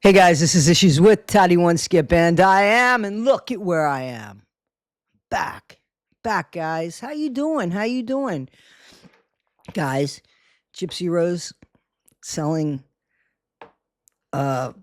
Hey guys, this is Issues with Toddy One Skip, and I am, and look at where I am. Back, guys. How you doing? Guys, Gypsy Rose selling very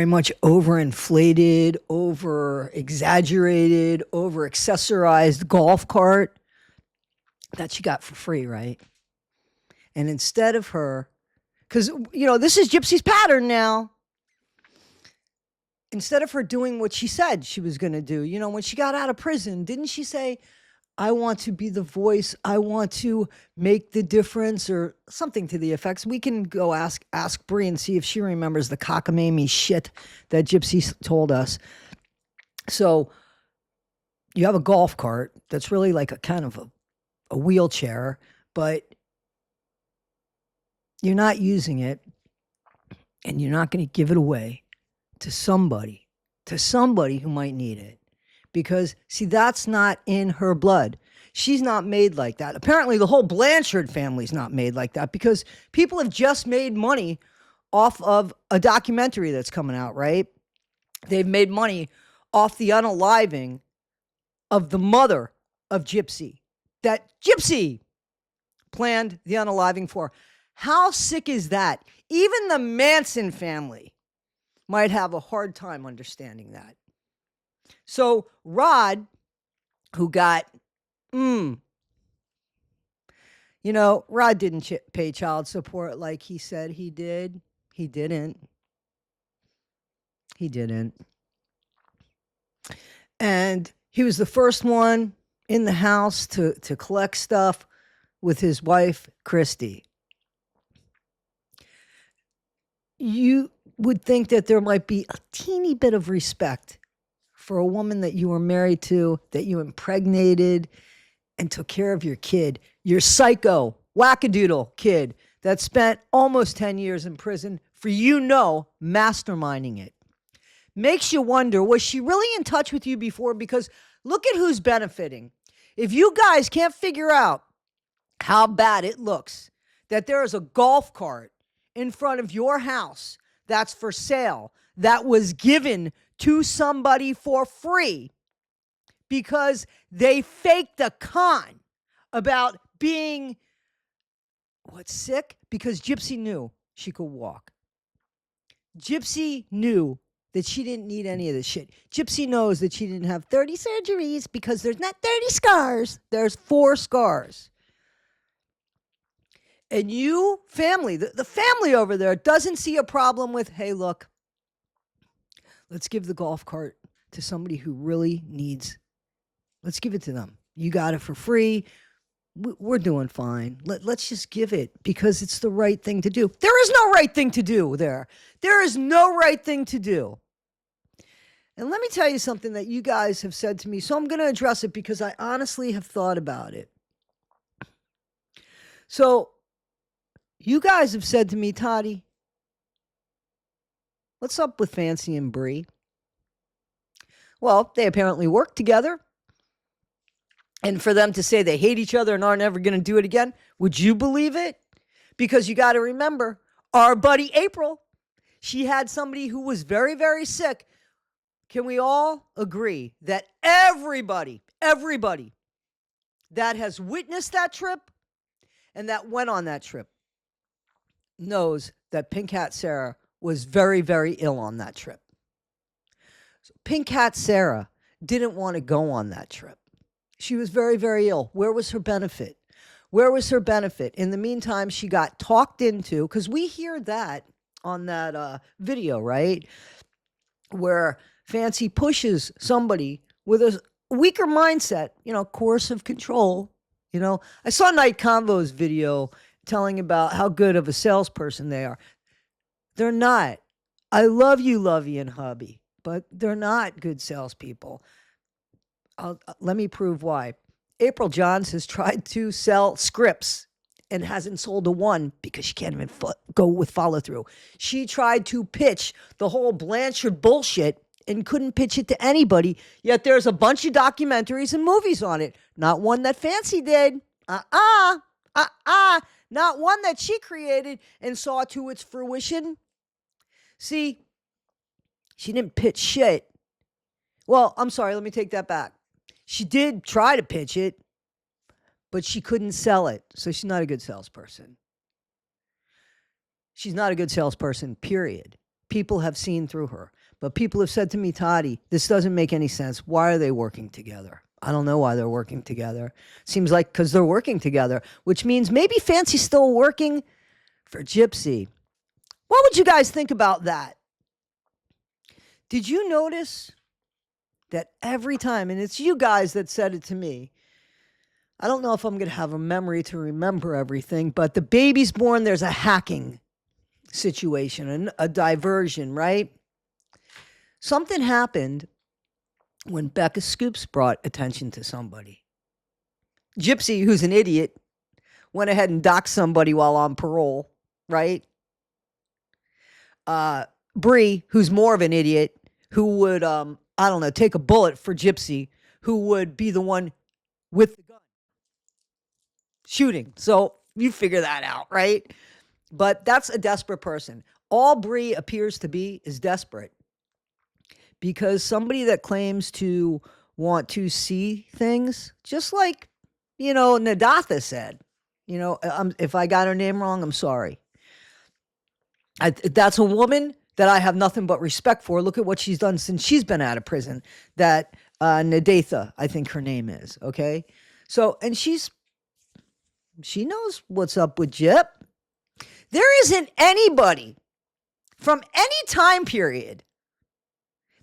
much overinflated, over exaggerated, over accessorized golf cart that she got for free, right? And instead of her, because this is Gypsy's pattern now. Instead of her doing what she said she was going to do, when she got out of prison, didn't she say, I want to be the voice, I want to make the difference, or something to the effects? We can go ask Brie and see if she remembers the cockamamie shit that Gypsy told us. So you have a golf cart that's really like a kind of a wheelchair, but you're not using it, and you're not going to give it away to somebody who might need it. Because, see, that's not in her blood. She's not made like that. Apparently, the whole Blanchard family's not made like that, because people have just made money off of a documentary that's coming out, right? They've made money off the unaliving of the mother of Gypsy, that Gypsy planned the unaliving for. How sick is that? Even the Manson family might have a hard time understanding that. So Rod, who got, Rod didn't pay child support like he said he did. He didn't. And he was the first one in the house to collect stuff with his wife, Christy. You would think that there might be a teeny bit of respect for a woman that you were married to, that you impregnated and took care of your kid, your psycho, wackadoodle kid that spent almost 10 years in prison for, masterminding it. Makes you wonder, was she really in touch with you before? Because look at who's benefiting. If you guys can't figure out how bad it looks that there is a golf cart in front of your house that's for sale, that was given to somebody for free because they faked a con about being, sick? Because Gypsy knew she could walk. Gypsy knew that she didn't need any of this shit. Gypsy knows that she didn't have 30 surgeries because there's not 30 scars. There's 4 scars. And you, family, the family over there doesn't see a problem with, hey, look, let's give the golf cart to somebody who really needs. Let's give it to them. You got it for free. We're doing fine. Let's just give it because it's the right thing to do. There is no right thing to do there. There is no right thing to do. And let me tell you something that you guys have said to me. So I'm going to address it because I honestly have thought about it. So you guys have said to me, Toddy, what's up with Fancy and Brie? Well, they apparently work together. And for them to say they hate each other and aren't ever going to do it again, would you believe it? Because you got to remember, our buddy April, she had somebody who was very, very sick. Can we all agree that everybody that has witnessed that trip and that went on that trip knows that Pink Hat Sarah was very, very ill on that trip. So Pink Hat Sarah didn't want to go on that trip. She was very, very ill. Where was her benefit? In the meantime, she got talked into, because we hear that on that video, right? Where Fancy pushes somebody with a weaker mindset, coercive control. I saw Night Convo's video telling about how good of a salesperson they are. They're not. I love you, Lovey and Hubby, but they're not good salespeople. Let me prove why. April Johns has tried to sell scripts and hasn't sold a one because she can't even go with follow through. She tried to pitch the whole Blanchard bullshit and couldn't pitch it to anybody, yet there's a bunch of documentaries and movies on it. Not one that Fancy did. Not one that she created and saw to its fruition. See, she didn't pitch shit. Well, I'm sorry, let me take that back. She did try to pitch it, but she couldn't sell it. So she's not a good salesperson. She's not a good salesperson, period. People have seen through her. But people have said to me, Toddy, this doesn't make any sense. Why are they working together? I don't know why they're working together. Seems like because they're working together, which means maybe Fancy's still working for Gypsy. What would you guys think about that? Did you notice that every time, and it's you guys that said it to me, I don't know if I'm going to have a memory to remember everything, but the baby's born, there's a hacking situation and a diversion, right? Something happened when Becca Scoops brought attention to somebody. Gypsy, who's an idiot, went ahead and doxed somebody while on parole, right? Brie, who's more of an idiot, who would, take a bullet for Gypsy, who would be the one with the gun shooting. So you figure that out, right? But that's a desperate person. All Brie appears to be is desperate. Because somebody that claims to want to see things, just like, Nadatha said, if I got her name wrong, I'm sorry. That's a woman that I have nothing but respect for. Look at what she's done since she's been out of prison. That Nadatha, I think her name is, okay? So, and she knows what's up with Gyp. There isn't anybody from any time period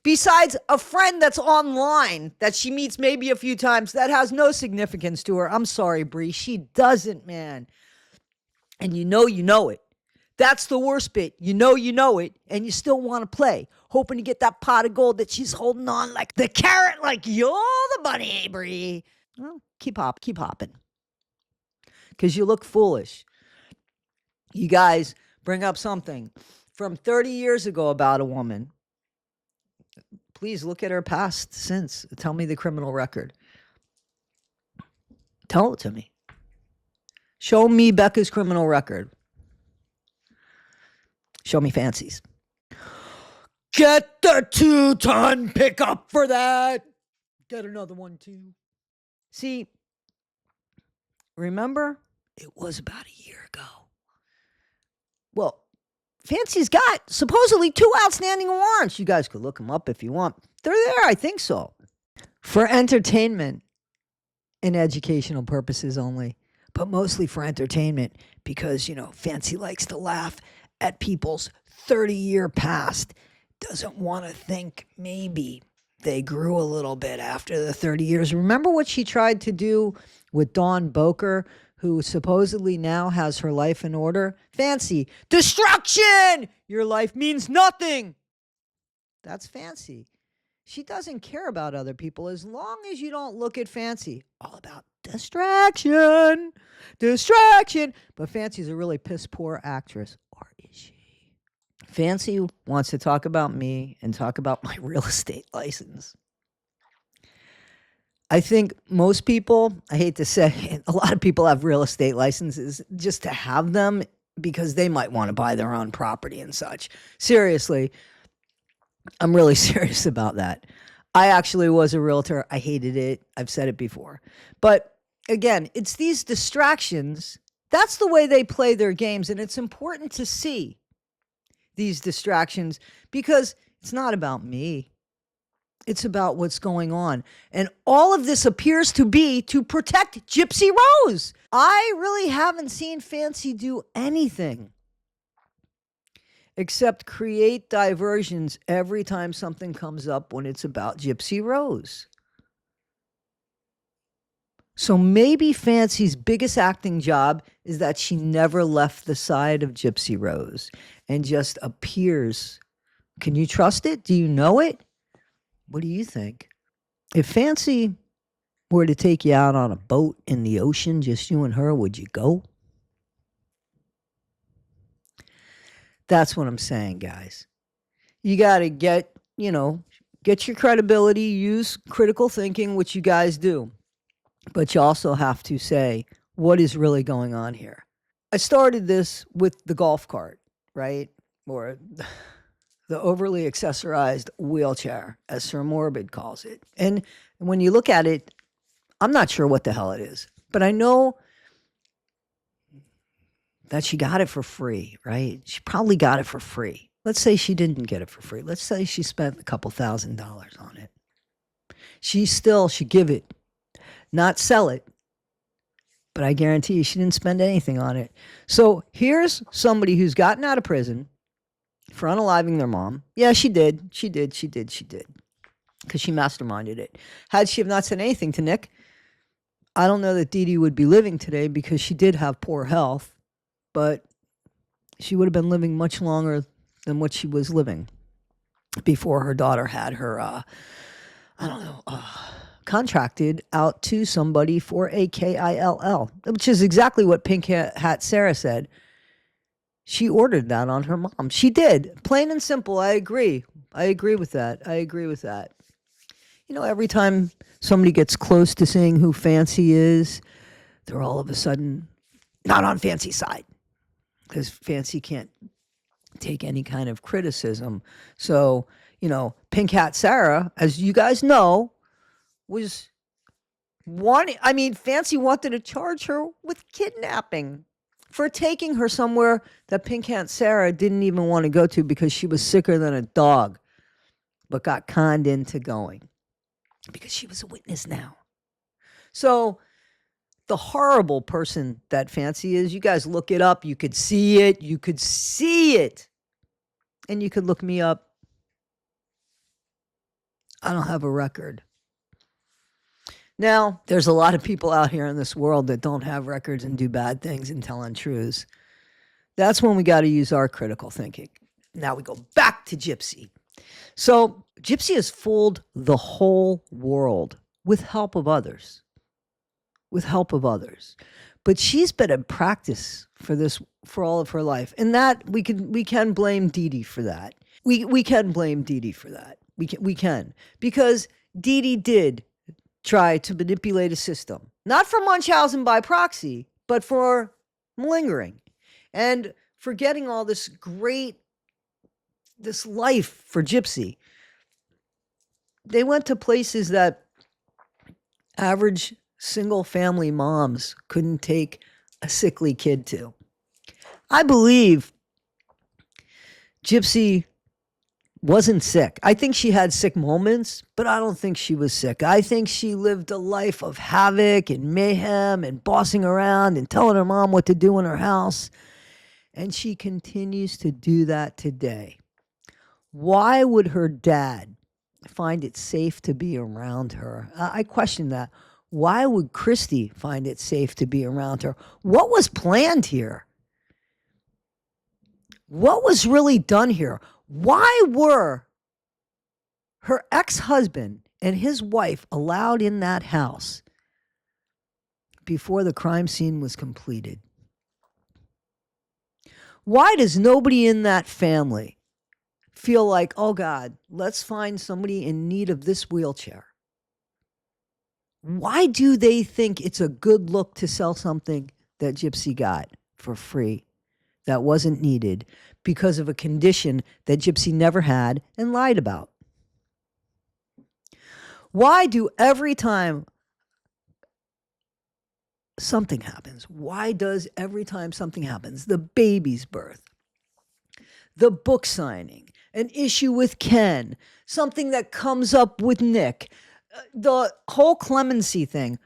besides a friend that's online that she meets maybe a few times that has no significance to her. I'm sorry, Brie. She doesn't, man. And you know it. That's the worst bit. You know it, and you still want to play, hoping to get that pot of gold that she's holding on like the carrot, like you're the bunny, Brie. Well, keep hopping. Because you look foolish. You guys bring up something from 30 years ago about a woman. Please look at her past since. Tell me the criminal record. Tell it to me. Show me Becca's criminal record. Show me Fancy's. Get the 2-ton pickup for that. Get another one too. See, remember? It was about a year ago. Well, Fancy's got supposedly 2 outstanding warrants. You guys could look them up if you want. They're there, I think so. For entertainment and educational purposes only, but mostly for entertainment because, Fancy likes to laugh at people's 30-year past. Doesn't want to think maybe they grew a little bit after the 30 years. Remember what she tried to do with Dawn Boker, who supposedly now has her life in order? Fancy. Destruction! Your life means nothing. That's Fancy. She doesn't care about other people as long as you don't look at Fancy. All about distraction. But Fancy's a really piss poor actress. Or is she? Fancy wants to talk about me and talk about my real estate license. I think most people, I hate to say it, a lot of people have real estate licenses just to have them because they might want to buy their own property and such. Seriously, I'm really serious about that. I actually was a realtor. I hated it. I've said it before. But again, it's these distractions. That's the way they play their games. And it's important to see these distractions because it's not about me. It's about what's going on. And all of this appears to be to protect Gypsy Rose. I really haven't seen Fancy do anything except create diversions every time something comes up when it's about Gypsy Rose. So maybe Fancy's biggest acting job is that she never left the side of Gypsy Rose and just appears. Can you trust it? Do you know it? What do you think? If Fancy were to take you out on a boat in the ocean, just you and her, would you go? That's what I'm saying, guys. You got to get your credibility, use critical thinking, which you guys do. But you also have to say, what is really going on here? I started this with the golf cart, right? Or the overly accessorized wheelchair, as Sir Morbid calls it. And when you look at it, I'm not sure what the hell it is, but I know that she got it for free, right? She probably got it for free. Let's say she didn't get it for free. Let's say she spent a couple $1,000s on it. She still should give it, not sell it. But I guarantee you she didn't spend anything on it. So here's somebody who's gotten out of prison for unaliving their mom. Yeah, she did. She did. Because she masterminded it. Had she have not said anything to Nick, I don't know that Dee Dee would be living today, because she did have poor health, but she would have been living much longer than what she was living before her daughter had her, contracted out to somebody for a KILL, which is exactly what Pink Hat Sarah said. She ordered that on her mom. She did. Plain and simple. I agree. I agree with that. You know, every time somebody gets close to saying who Fancy is, they're all of a sudden not on Fancy's side, because Fancy can't take any kind of criticism. So, you know, Pink Hat Sarah, as you guys know, was Fancy wanted to charge her with kidnapping for taking her somewhere that Pink Hat Sarah didn't even want to go to because she was sicker than a dog, but got conned into going because she was a witness now. So the horrible person that Fancy is, you guys look it up. You could see it. And you could look me up. I don't have a record. Now, there's a lot of people out here in this world that don't have records and do bad things and tell untruths. That's when we got to use our critical thinking. Now we go back to Gypsy. So Gypsy has fooled the whole world with help of others. But she's been in practice for this for all of her life. And that we can blame Dee Dee for that. We can blame Dee Dee for that. We can. Because Dee Dee did try to manipulate a system, not for Munchausen by proxy, but for malingering and for getting all this life for Gypsy. They went to places that average single family moms couldn't take a sickly kid to. I believe Gypsy wasn't sick. I think she had sick moments, but I don't think she was sick. I think she lived a life of havoc and mayhem and bossing around and telling her mom what to do in her house. And she continues to do that today. Why would her dad find it safe to be around her? I question that. Why would Christy find it safe to be around her? What was planned here? What was really done here? Why were her ex-husband and his wife allowed in that house before the crime scene was completed? Why does nobody in that family feel like, oh God, let's find somebody in need of this wheelchair? Why do they think it's a good look to sell something that Gypsy got for free that wasn't needed because of a condition that Gypsy never had and lied about? Why do every time something happens, the baby's birth, the book signing, an issue with Ken, something that comes up with Nick, the whole clemency thing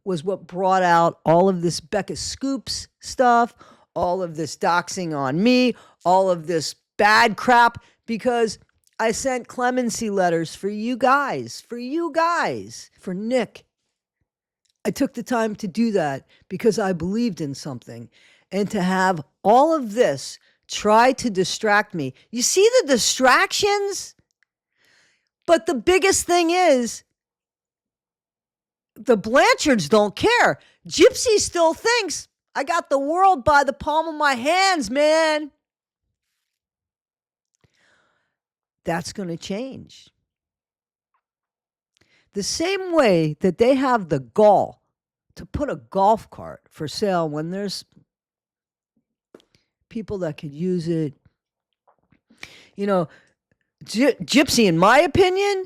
was what brought out all of this Becca Scoops stuff, all of this doxing on me, all of this bad crap, because I sent clemency letters for you guys, for Nick. I took the time to do that because I believed in something. And to have all of this try to distract me. You see the distractions? But the biggest thing is, the Blanchards don't care. Gypsy still thinks, I got the world by the palm of my hands, man. That's going to change. The same way that they have the gall to put a golf cart for sale when there's people that could use it. You know, Gypsy, in my opinion,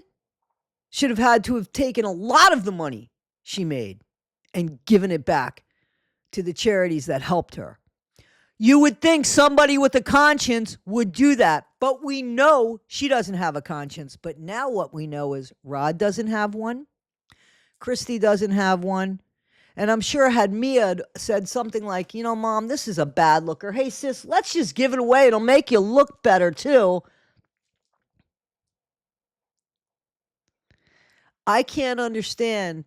should have had to have taken a lot of the money she made and given it back to the charities that helped her. You would think somebody with a conscience would do that, but we know she doesn't have a conscience. But now what we know is Rod doesn't have one, Christy doesn't have one, and I'm sure had Mia said something like, you know, Mom, this is a bad looker. Hey, sis, let's just give it away. It'll make you look better, too. I can't understand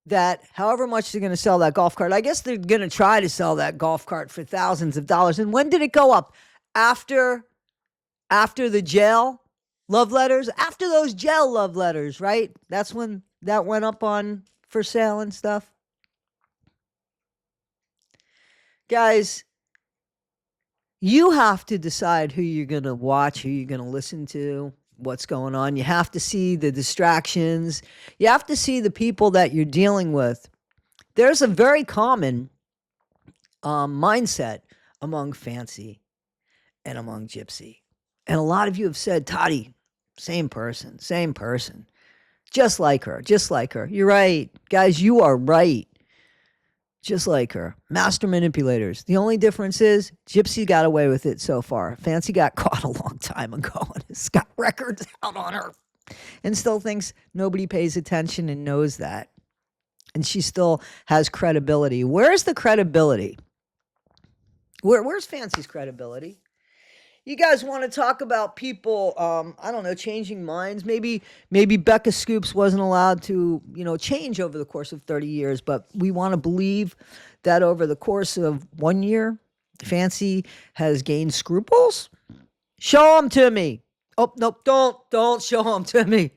that however much they're going to sell that golf cart. I guess they're going to try to sell that golf cart for thousands of dollars. And when did it go up? After the jail love letters? After those jail love letters, right? That's when that went up on for sale and stuff. Guys, you have to decide who you're going to watch, who you're going to listen to, what's going on. You have to see the distractions. You have to see the people that you're dealing with. There's a very common mindset among Fancy and among Gypsy. And a lot of you have said, Toddy, same person. Just like her. You're right. Guys, you are right. Just like her. Master manipulators. The only difference is Gypsy got away with it so far. Fancy got caught a long time ago and has got records out on her and still thinks nobody pays attention and knows that. And she still has credibility. Where's the credibility? Where's Fancy's credibility? You guys want to talk about people, I don't know, changing minds? Maybe Becca Scoops wasn't allowed to, change over the course of 30 years, but we want to believe that over the course of 1 year, Fancy has gained scruples? Show them to me. Oh, nope, don't show them to me.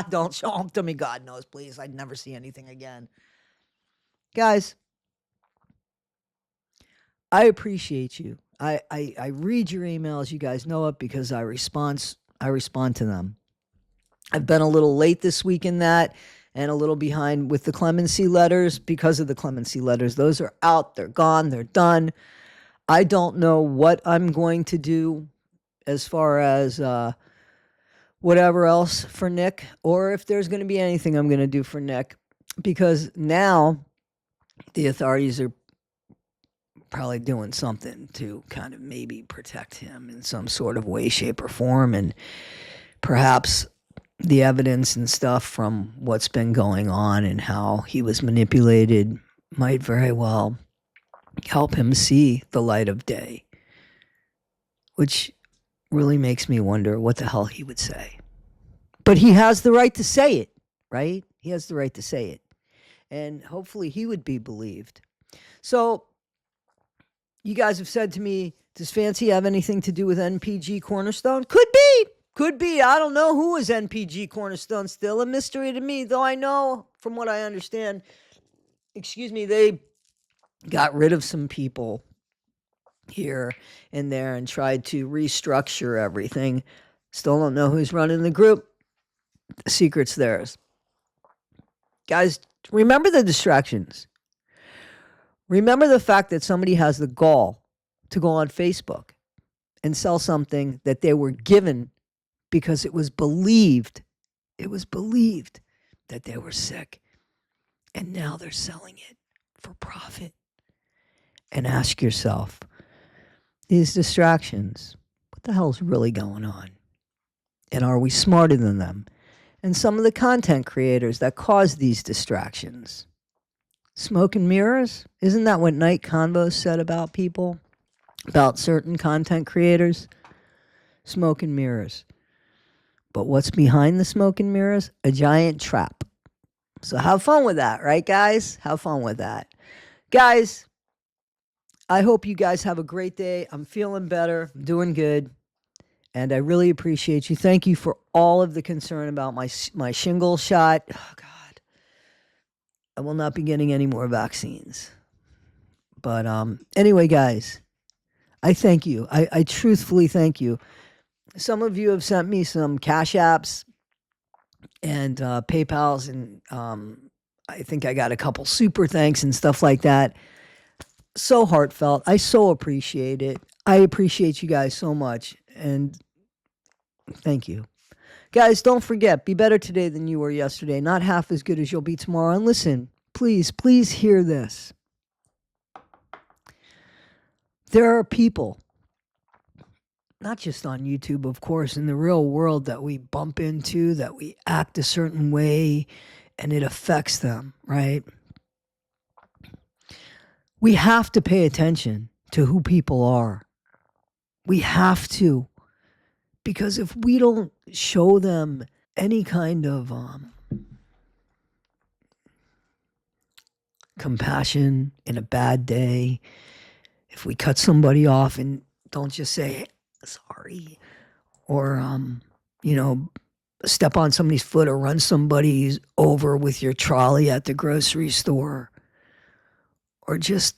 Don't show them to me, God knows, please. I'd never see anything again. Guys, I appreciate you. I read your emails. You guys know it because I respond to them. I've been a little late this week in that and a little behind with the clemency letters because of the clemency letters. Those are out. They're gone. They're done. I don't know what I'm going to do as far as whatever else for Nick, or if there's going to be anything I'm going to do for Nick, because now the authorities are probably doing something to kind of maybe protect him in some sort of way, shape, or form. And perhaps the evidence and stuff from what's been going on and how he was manipulated might very well help him see the light of day, which really makes me wonder what the hell he would say. But he has the right to say it, right? He has the right to say it. And hopefully he would be believed. So you guys have said to me, does Fancy have anything to do with NPG Cornerstone? Could be. I don't know who is NPG Cornerstone. Still a mystery to me, though I know, from what I understand, they got rid of some people here and there and tried to restructure everything. Still don't know who's running the group. The secret's theirs. Guys, remember the distractions. Remember the fact that somebody has the gall to go on Facebook and sell something that they were given because it was believed that they were sick. And now they're selling it for profit. And ask yourself, these distractions, what the hell's really going on? And are we smarter than them? And some of the content creators that cause these distractions. Smoke and mirrors? Isn't that what Night Convos said about people? About certain content creators? Smoke and mirrors. But what's behind the smoke and mirrors? A giant trap. So have fun with that, right, guys? Have fun with that. Guys, I hope you guys have a great day. I'm feeling better. I'm doing good. And I really appreciate you. Thank you for all of the concern about my shingle shot. Oh, God. I will not be getting any more vaccines. But anyway, guys, I thank you. I truthfully thank you. Some of you have sent me some Cash Apps and PayPals, and I think I got a couple super thanks and stuff like that. So heartfelt. I so appreciate it. I appreciate you guys so much. And thank you. Guys, don't forget, be better today than you were yesterday. Not half as good as you'll be tomorrow. And listen, please hear this. There are people, not just on YouTube, of course, in the real world that we bump into, that we act a certain way, and it affects them, right? We have to pay attention to who people are. We have to. Because if we don't show them any kind of compassion in a bad day, if we cut somebody off and don't just say sorry, or step on somebody's foot or run somebody over with your trolley at the grocery store, or just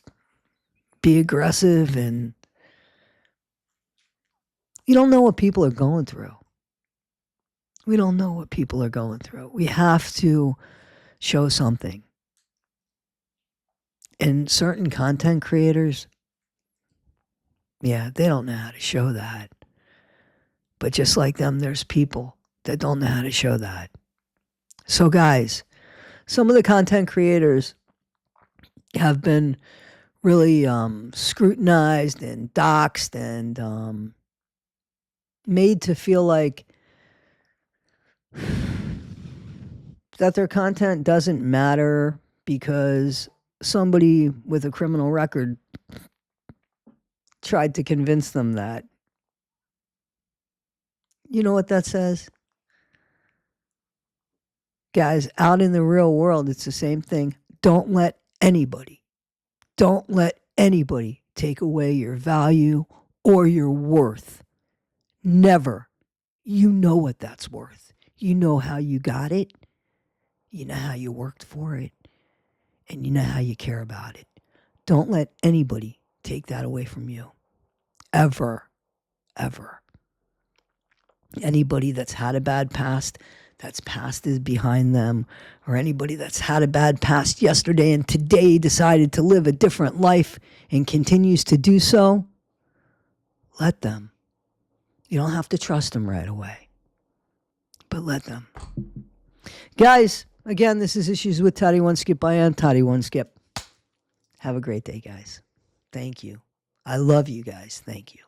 be aggressive, and you don't know what people are going through. We don't know what people are going through. We have to show something. And certain content creators, yeah, they don't know how to show that. But just like them, there's people that don't know how to show that. So guys, some of the content creators have been really scrutinized and doxxed and made to feel like that their content doesn't matter because somebody with a criminal record tried to convince them that. You know what that says? Guys, out in the real world, it's the same thing. Don't let anybody take away your value or your worth. Never. You know what that's worth. You know how you got it. You know how you worked for it. And you know how you care about it. Don't let anybody take that away from you. Ever. Ever. Anybody that's had a bad past, that's past is behind them, or anybody that's had a bad past yesterday and today decided to live a different life and continues to do so, let them. You don't have to trust them right away, but let them. Guys, again, this is Issues with Toddy One Skip. I am Toddy One Skip. Have a great day, guys. Thank you. I love you guys. Thank you.